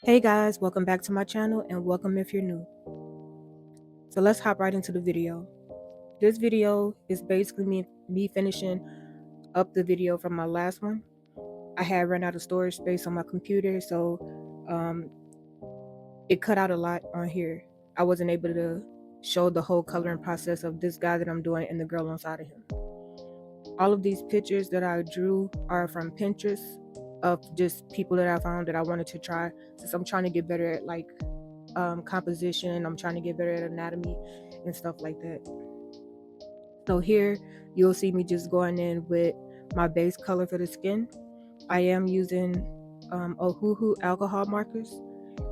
Hey guys, welcome back to my channel and welcome if you're new. So let's hop right into the video. This video is basically me finishing up the video from my last one. I had run out of storage space on my computer, so it cut out a lot on here. I wasn't able to show the whole coloring process of this guy that I'm doing and the girl inside of him. All of these pictures that I drew are from Pinterest of just people that I found that I wanted to try, since I'm trying to get better at like composition. I'm trying to get better at anatomy and stuff like that. So here you'll see me just going in with my base color for the skin. I am using Ohuhu alcohol markers,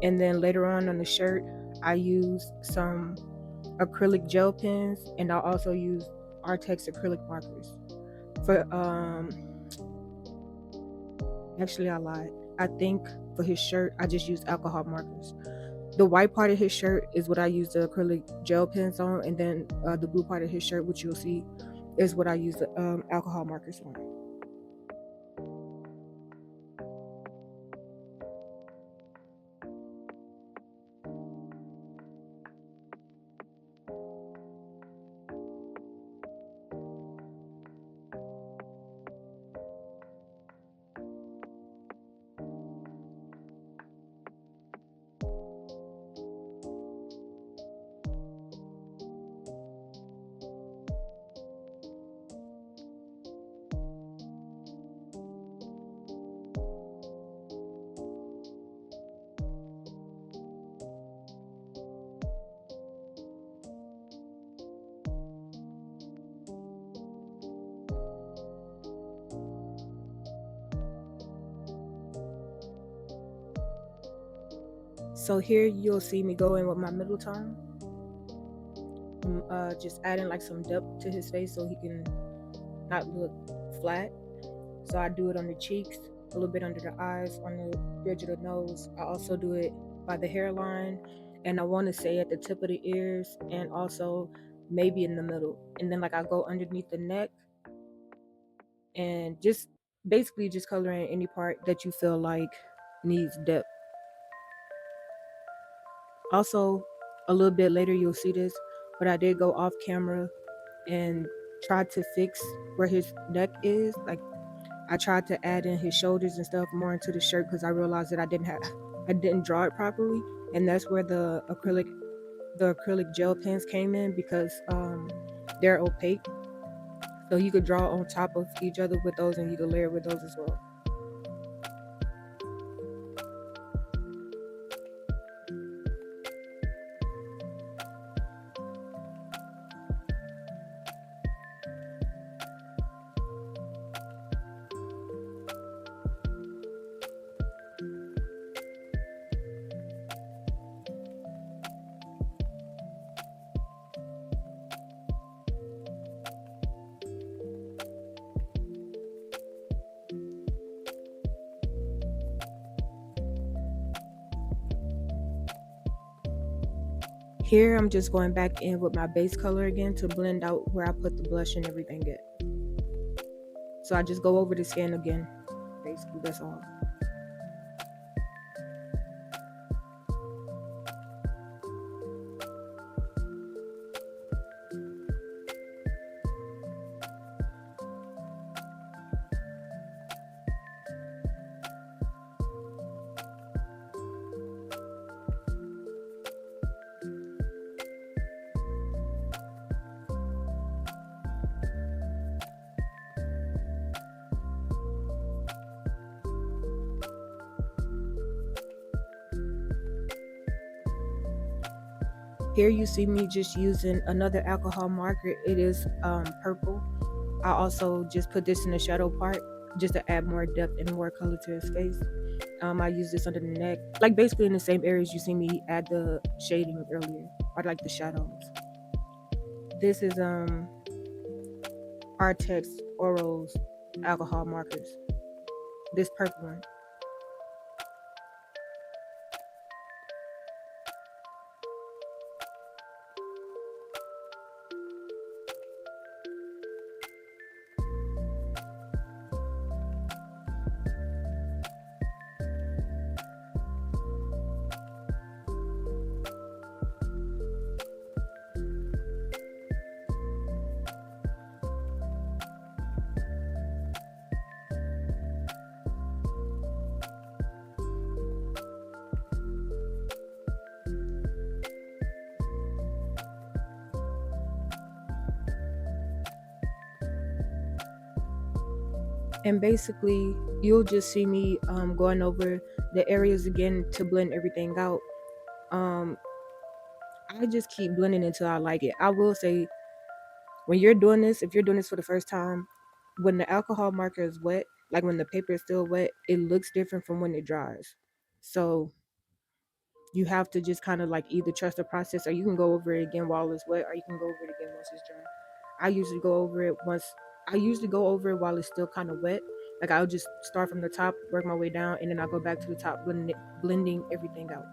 and then later on the shirt I use some acrylic gel pens, and I also use Arrtx acrylic markers. For actually I lied. I think for his shirt I just used alcohol markers. The white part of his shirt is what I use the acrylic gel pens on, and then the blue part of his shirt, which you'll see, is what I use the alcohol markers on. So here you'll see me go in with my middle tone. Just adding like some depth to his face so he can not look flat. So I do it on the cheeks, a little bit under the eyes, on the bridge of the nose. I also do it by the hairline, and I want to say at the tip of the ears, and also maybe in the middle. And then like I go underneath the neck, and just basically just coloring any part that you feel like needs depth. Also, a little bit later you'll see this, but I did go off camera and try to fix where his neck is. Like I tried to add in his shoulders and stuff more into the shirt because I realized that I didn't draw it properly, and that's where the acrylic gel pens came in, because they're opaque, so you could draw on top of each other with those, and you could layer with those as well. Here I'm just going back in with my base color again to blend out where I put the blush and everything at. So I just go over the skin again. Basically, that's all. Here you see me just using another alcohol marker. It is purple. I also just put this in the shadow part just to add more depth and more color to his face. I use this under the neck, like basically in the same areas you see me add the shading earlier, or like the shadows. This is Arrtx Oros Alcohol markers. This purple one. And basically you'll just see me going over the areas again to blend everything out. um I just keep blending until I like it. I will say, when you're doing this, if you're doing this for the first time, when the alcohol marker is wet, like when the paper is still wet, it looks different from when it dries. So you have to just kind of like either trust the process, or you can go over it again while it's wet, or you can go over it again once it's dry. I usually go over it once. I usually go over it while it's still kind of wet. Like I'll just start from the top, work my way down, and then I'll go back to the top, blending everything out.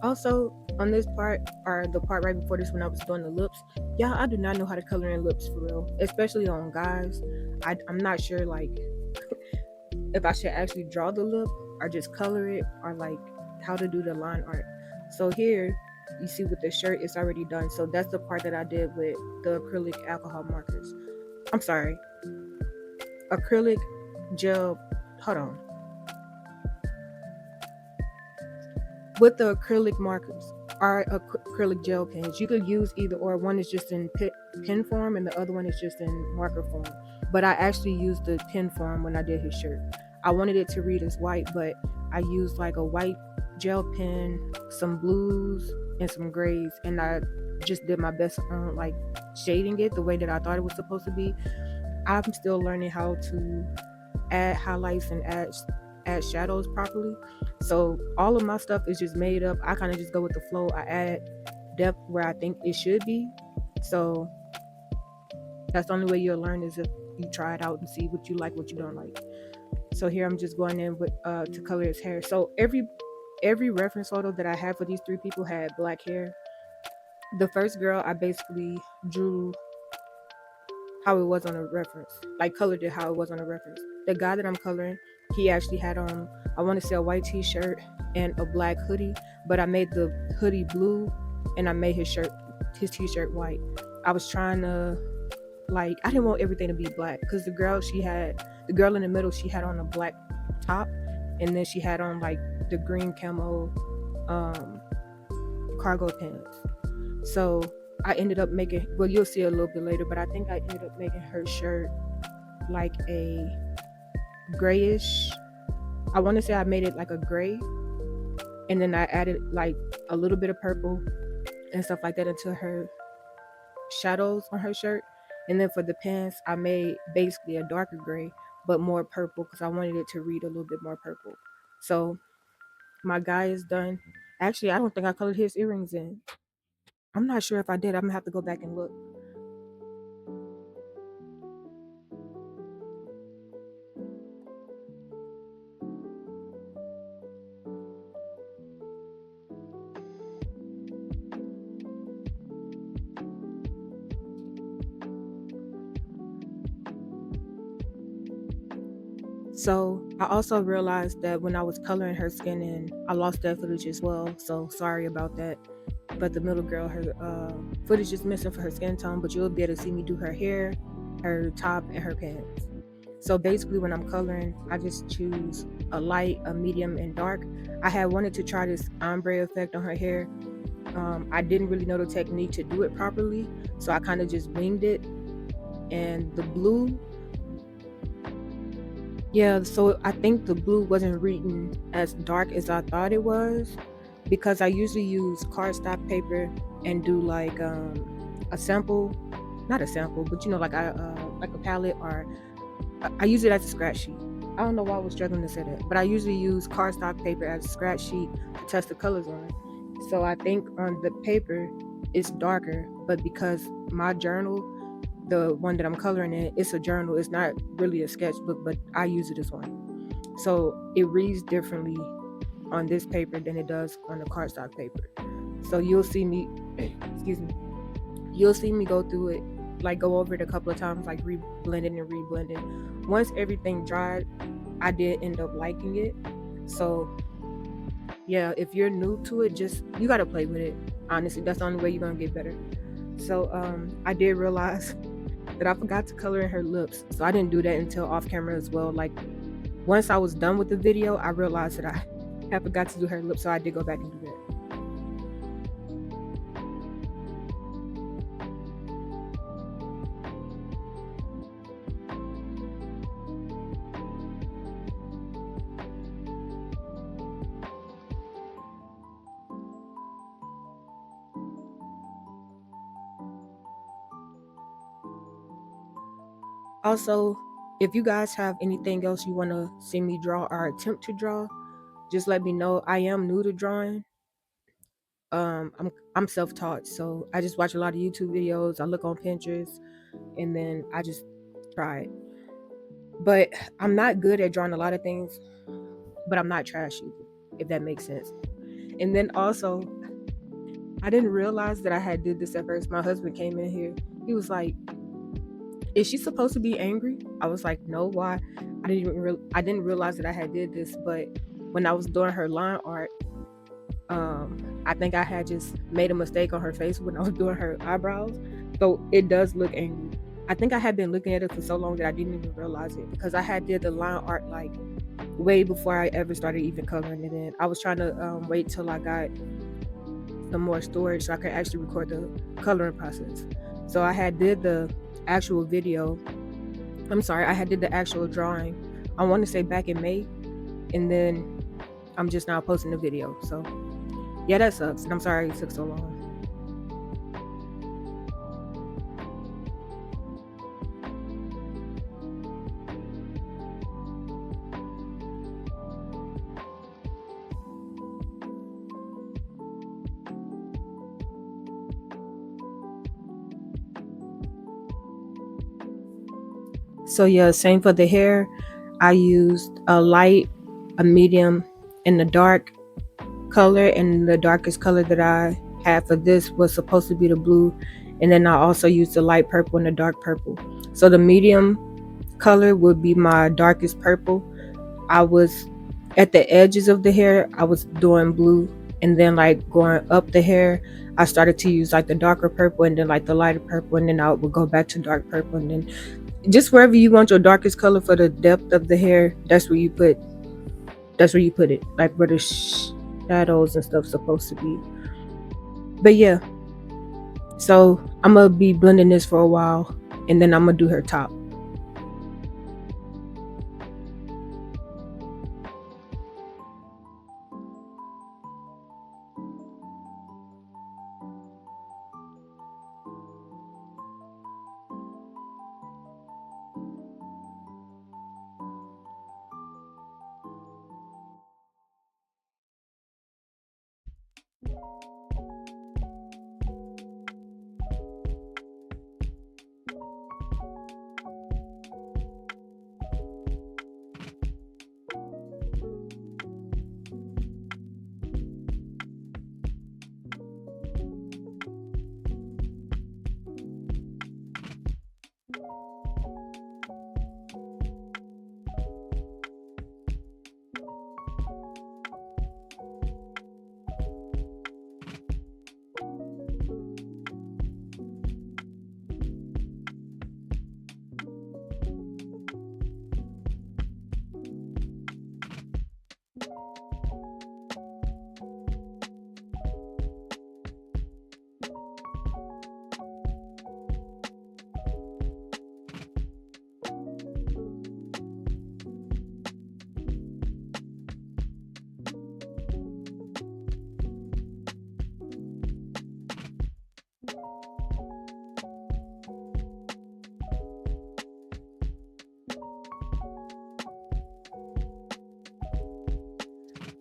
Also, on this part, or the part right before this when I was doing the lips, yeah, I do not know how to color in lips for real, especially on guys. I'm not sure like if I should actually draw the lip or just color it, or like how to do the line art. So here you see with the shirt it's already done. So that's the part that I did with the acrylic alcohol markers. I'm sorry, acrylic gel. Hold on. With the acrylic markers or acrylic gel pens, you could use either or. One is just in pen form and the other one is just in marker form. But I actually used the pen form when I did his shirt. I wanted it to read as white, but I used like a white gel pen, some blues, and some grays, and I just did my best on like shading it the way that I thought it was supposed to be. I'm still learning how to add highlights and add shadows properly. So all of my stuff is just made up. I kind of just go with the flow. I add depth where I think it should be. So that's the only way you'll learn, is if you try it out and see what you like, what you don't like. So here I'm just going in with to color his hair. So every reference photo that I had for these three people had black hair. The first girl, I basically drew how it was on a reference, like colored it how it was on a reference. The guy that I'm coloring, he actually had on, I want to say, a white t-shirt and a black hoodie, but I made the hoodie blue and I made his t-shirt white. I was trying to, like, I didn't want everything to be black, because the girl in the middle, she had on a black top, and then she had on like the green camo um cargo pants. So I ended up making, well, you'll see a little bit later, but I think I ended up making her shirt like a grayish. I want to say I made it like a gray, and then I added like a little bit of purple and stuff like that into her shadows on her shirt. And then for the pants, I made basically a darker gray, but more purple, because I wanted it to read a little bit more purple. So my guy is done. Actually, I don't think I colored his earrings in. I'm not sure if I did. I'm gonna have to go back and look. So I also realized that when I was coloring her skin in, I lost that footage as well. So sorry about that. But the middle girl, her footage is missing for her skin tone, but you'll be able to see me do her hair, her top, and her pants. So basically when I'm coloring, I just choose a light, a medium, and dark. I had wanted to try this ombre effect on her hair. I didn't really know the technique to do it properly, so I kind of just winged it. And the blue, yeah, so I think the blue wasn't reading as dark as I thought it was, because I usually use cardstock paper and do like a sample, not a sample, but like a palette, or I use it as a scratch sheet. I don't know why I was struggling to say that, but I usually use cardstock paper as a scratch sheet to test the colors on. So I think on the paper it's darker, but because my journal the one that I'm coloring in, it's a journal. It's not really a sketchbook, but I use it as one. So it reads differently on this paper than it does on the cardstock paper. So you'll see me, excuse me, you'll see me go through it, like go over it a couple of times, like reblending and reblending. Once everything dried, I did end up liking it. So yeah, if you're new to it, just you gotta play with it. Honestly, that's the only way you're gonna get better. So I did realize that I forgot to color in her lips. So I didn't do that until off camera as well. Like once I was done with the video, I realized that I had forgot to do her lips, so I did go back and do that. Also, if you guys have anything else you want to see me draw or attempt to draw, just let me know. I am new to drawing. I'm self-taught, so I just watch a lot of YouTube videos. I look on Pinterest, and then I just try it. But I'm not good at drawing a lot of things, but I'm not trash either, if that makes sense. And then also, I didn't realize that I had did this at first. My husband came in here. He was like, "Is she supposed to be angry?" I was like, "No, why?" I didn't realize that I had did this, but when I was doing her line art, I think I had just made a mistake on her face when I was doing her eyebrows. So it does look angry. I think I had been looking at it for so long that I didn't even realize it, because I had did the line art like way before I ever started even coloring it in. I was trying to wait till I got some more storage so I could actually record the coloring process. So I had did the actual video. I had did the actual drawing. I want to say back in May, and then I'm just now posting the video. So yeah, that sucks, and I'm sorry it took so long. So yeah, same for the hair. I used a light, a medium, and a dark color, and the darkest color that I had for this was supposed to be the blue, and then I also used the light purple and the dark purple. So the medium color would be my darkest purple. I was at the edges of the hair, I was doing blue, and then like going up the hair, I started to use like the darker purple, and then like the lighter purple, and then I would go back to dark purple, and then just wherever you want your darkest color for the depth of the hair, that's where you put it, like where the shadows and stuff supposed to be. But yeah, so I'm gonna be blending this for a while, and then I'm gonna do her top.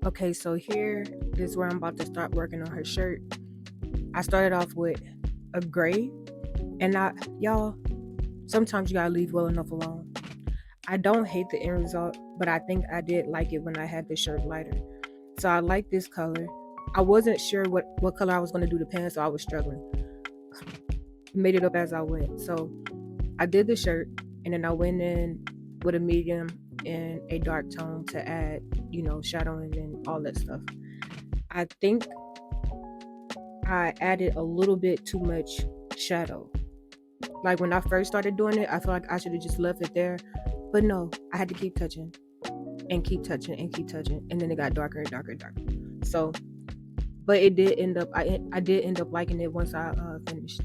Okay, so here is where I'm about to start working on her shirt. I started off with a gray, and y'all, sometimes you gotta leave well enough alone. I don't hate the end result, but I think I did like it when I had the shirt lighter. So I like this color. I wasn't sure what color I was gonna do the pants, so I was struggling. Made it up as I went. So I did the shirt, and then I went in with a medium and a dark tone to add, shadowing and all that stuff. I think I added a little bit too much shadow. Like when I first started doing it, I feel like I should have just left it there. But no, I had to keep touching and keep touching and keep touching. And then it got darker and darker and darker. So, but it did end up, I did end up liking it once I finished.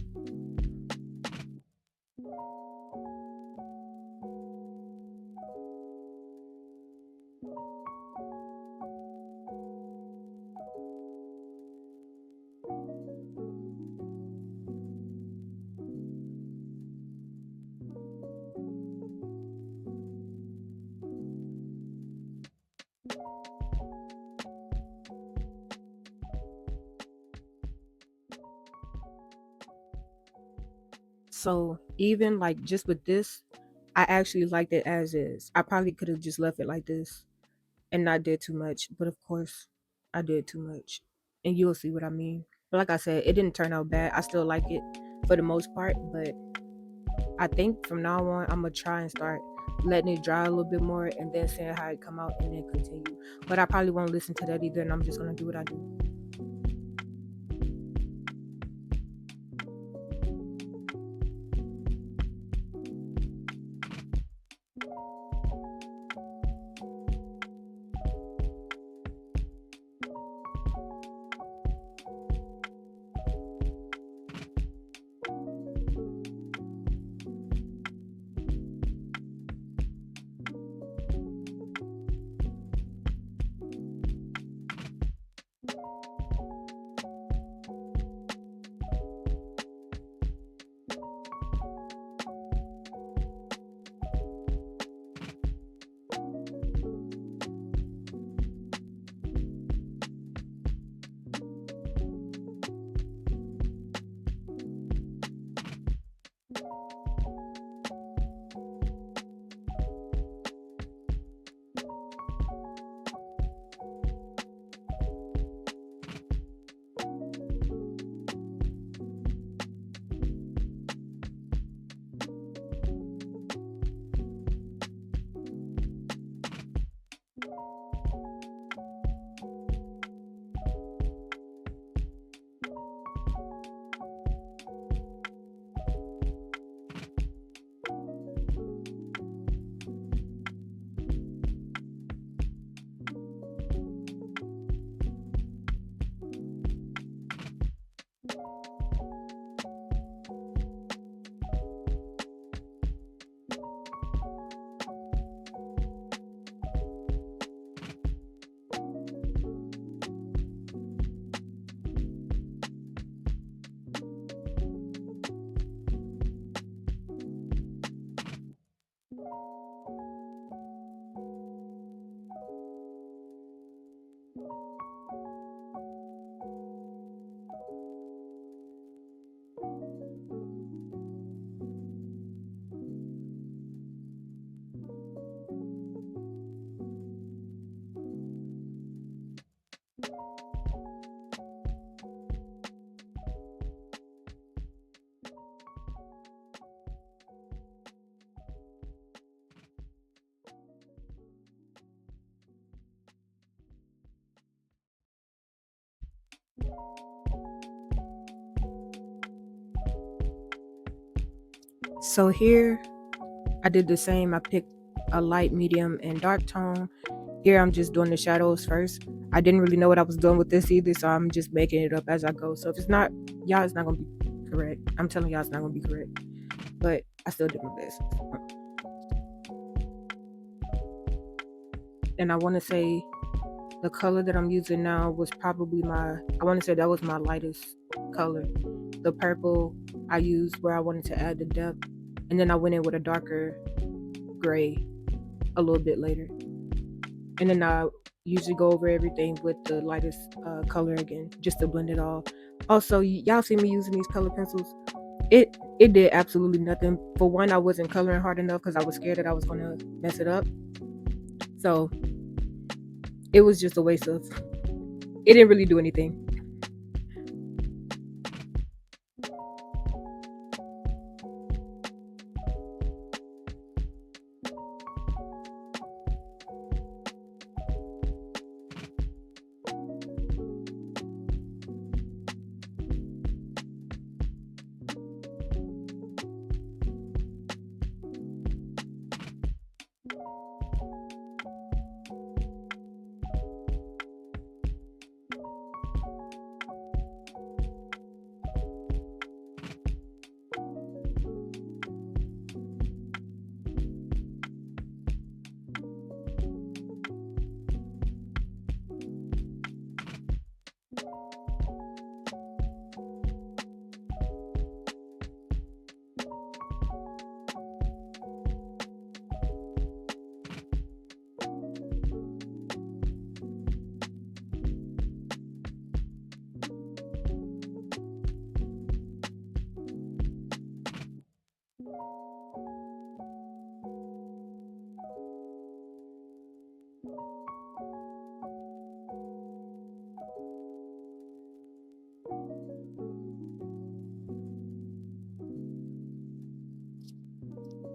So even like just with this, I actually liked it as is. I probably could have just left it like this and not did too much. But of course, I did too much. And you'll see what I mean. But like I said, it didn't turn out bad. I still like it for the most part. But I think from now on, I'm going to try and start letting it dry a little bit more and then seeing how it come out and then continue. But I probably won't listen to that either. And I'm just going to do what I do. So here I did the same. I picked a light, medium, and dark tone. Here I'm just doing the shadows first. I didn't really know what I was doing with this either, so I'm just making it up as I go. So if it's not y'all, it's not gonna be correct. I'm telling y'all it's not gonna be correct. But I still did my best. And I wanna say the color that I'm using now was probably I wanna say that was my lightest color. The purple I used where I wanted to add the depth. And then I went in with a darker gray a little bit later. And then I usually go over everything with the lightest color again, just to blend it all. Also, y'all see me using these color pencils. It did absolutely nothing. For one, I wasn't coloring hard enough because I was scared that I was going to mess it up. So it was just a waste of, it didn't really do anything.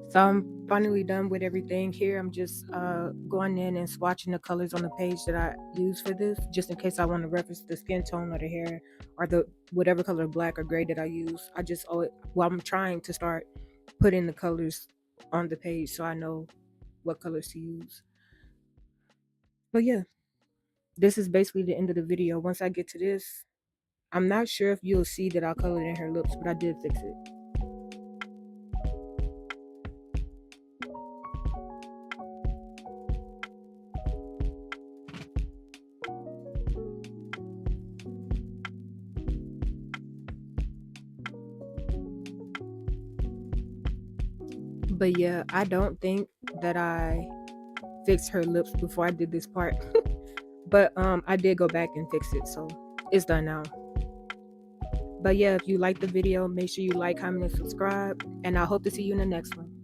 So I'm finally done with everything here. I'm just going in and swatching the colors on the page that I use for this, just in case I want to reference the skin tone or the hair or the whatever color black or gray that I use. I just I'm trying to start putting the colors on the page so I know what colors to use. But yeah, this is basically the end of the video. Once I get to this, I'm not sure if you'll see that I colored in her lips, but I did fix it. But yeah, I don't think that I fixed her lips before I did this part. But I did go back and fix it, so it's done now. But yeah, if you like the video, make sure you like, comment, and subscribe, and I hope to see you in the next one.